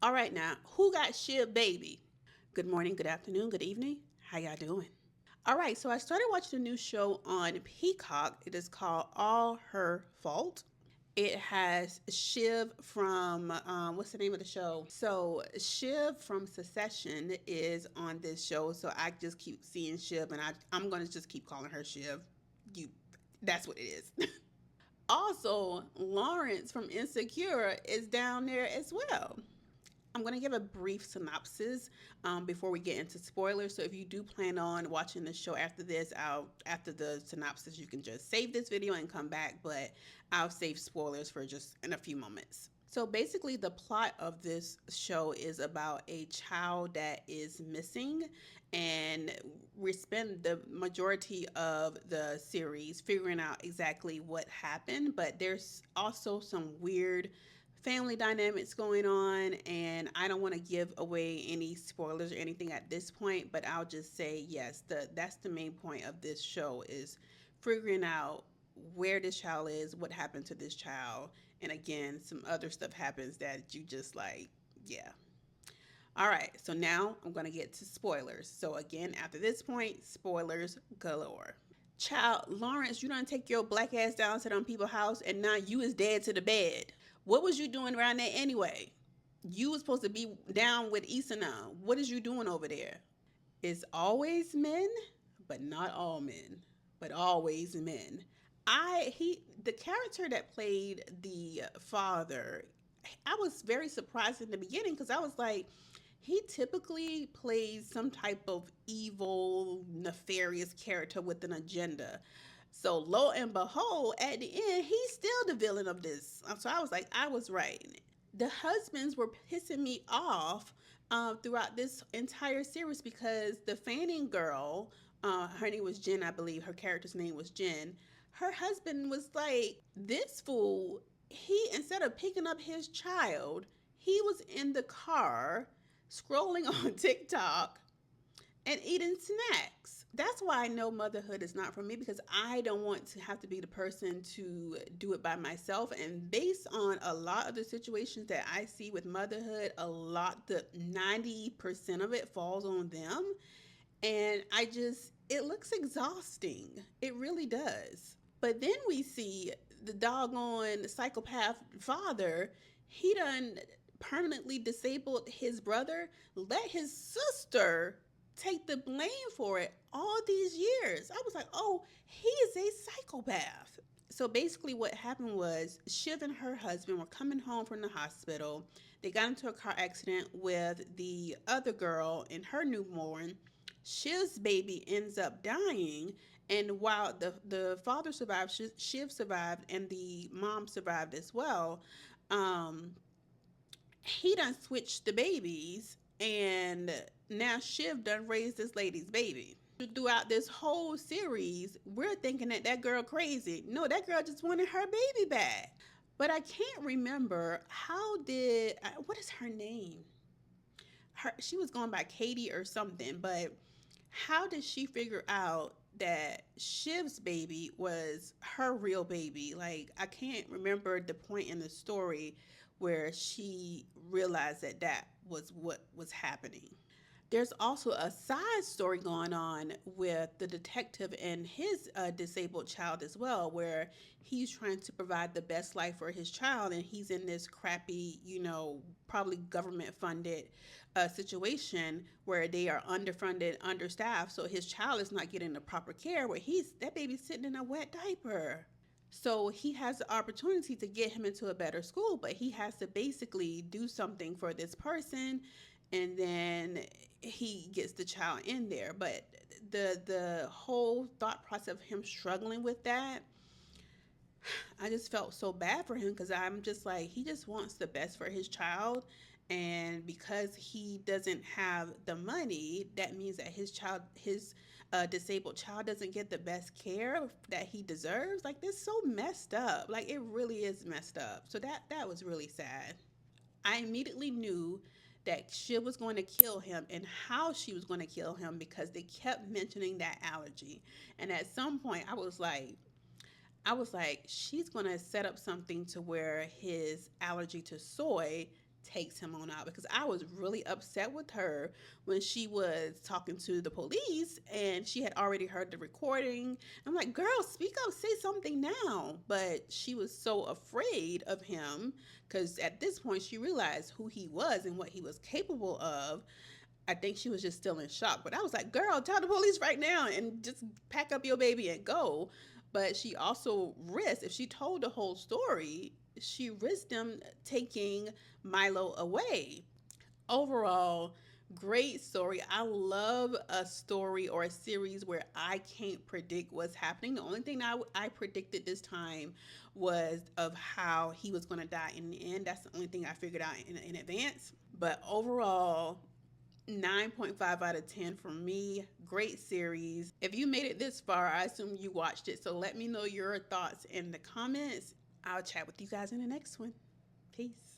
All right, now, who got Shiv baby? Good morning, good afternoon, good evening. How y'all doing? All right, so I started watching a new show on Peacock. It is called All Her Fault. It has Shiv from what's the name of the show? So Shiv from Succession is on this show. So I just keep seeing Shiv, and I'm gonna just keep calling her Shiv. You, that's what it is. Also, Lawrence from Insecure is down there as well. I'm going to give a brief synopsis before we get into spoilers. So if you do plan on watching the show after this, after the synopsis, you can just save this video and come back. But I'll save spoilers for just in a few moments. So basically, the plot of this show is about a child that is missing, and we spend the majority of the series figuring out exactly what happened. But there's also some weird family dynamics going on, and I don't want to give away any spoilers or anything at this point, but I'll just say yes, that's the main point of this show is figuring out where this child is, what happened to this child, and again, some other stuff happens that you just like, yeah. All right, so now I'm going to get to spoilers. So again, after this point, spoilers galore. Child, Lawrence, you done take your black ass down to them people's house, and now you is dead to the bed. What was you doing around there anyway? You was supposed to be down with Issa now. What is you doing over there? It's always men, but not all men, but always men. The character that played the father, I was very surprised in the beginning because I was like, he typically plays some type of evil, nefarious character with an agenda. So lo and behold, at the end, he's still the villain of this. So I was like, I was right. The husbands were pissing me off throughout this entire series because the Fanning girl, her name was Jen, I believe. Her character's name was Jen. Her husband was like, this fool, he, instead of picking up his child, he was in the car scrolling on TikTok and eating snacks. That's why I know motherhood is not for me because I don't want to have to be the person to do it by myself. And based on a lot of the situations that I see with motherhood, the 90% of it falls on them. And it looks exhausting. It really does. But then we see the doggone psychopath father, he done permanently disabled his brother, let his sister take the blame for it all these years. I was like, oh, he is a psychopath. So basically, what happened was Shiv and her husband were coming home from the hospital. They got into a car accident with the other girl and her newborn. Shiv's baby ends up dying, and while the father survived, Shiv survived, and the mom survived as well. Um, he done switched the babies, and now Shiv done raised this lady's baby. Throughout this whole series, we're thinking that that girl crazy. No, that girl just wanted her baby back. But I can't remember what is her name? She was going by Katie or something, but how did she figure out that Shiv's baby was her real baby? Like, I can't remember the point in the story where she realized that that was what was happening. There's also a side story going on with the detective and his disabled child as well, where he's trying to provide the best life for his child, and he's in this crappy, probably government funded situation where they are underfunded, understaffed, so his child is not getting the proper care. Where that baby's sitting in a wet diaper. So he has the opportunity to get him into a better school, but he has to basically do something for this person, and then he gets the child in there. But the whole thought process of him struggling with that, I just felt so bad for him because I'm just like, he just wants the best for his child. And because he doesn't have the money, that means that his disabled child doesn't get the best care that he deserves. Like, this so messed up. Like, it really is messed up. So that was really sad. I immediately knew that she was going to kill him and how she was going to kill him because they kept mentioning that allergy. And at some point, I was like, she's going to set up something to where his allergy to soy takes him on out, because I was really upset with her when she was talking to the police and she had already heard the recording. I'm like, girl, speak up, say something now. But she was so afraid of him because at this point she realized who he was and what he was capable of. I think she was just still in shock. But I was like, girl, tell the police right now and just pack up your baby and go. But she also risked, if she told the whole story, she risked them taking Milo away. Overall, great story. I love a story or a series where I can't predict what's happening. The only thing I predicted this time was of how he was going to die in the end. That's the only thing I figured out in advance. But overall, 9.5 out of 10 for me. Great series. If you made it this far, I assume you watched it. So let me know your thoughts in the comments. I'll chat with you guys in the next one. Peace.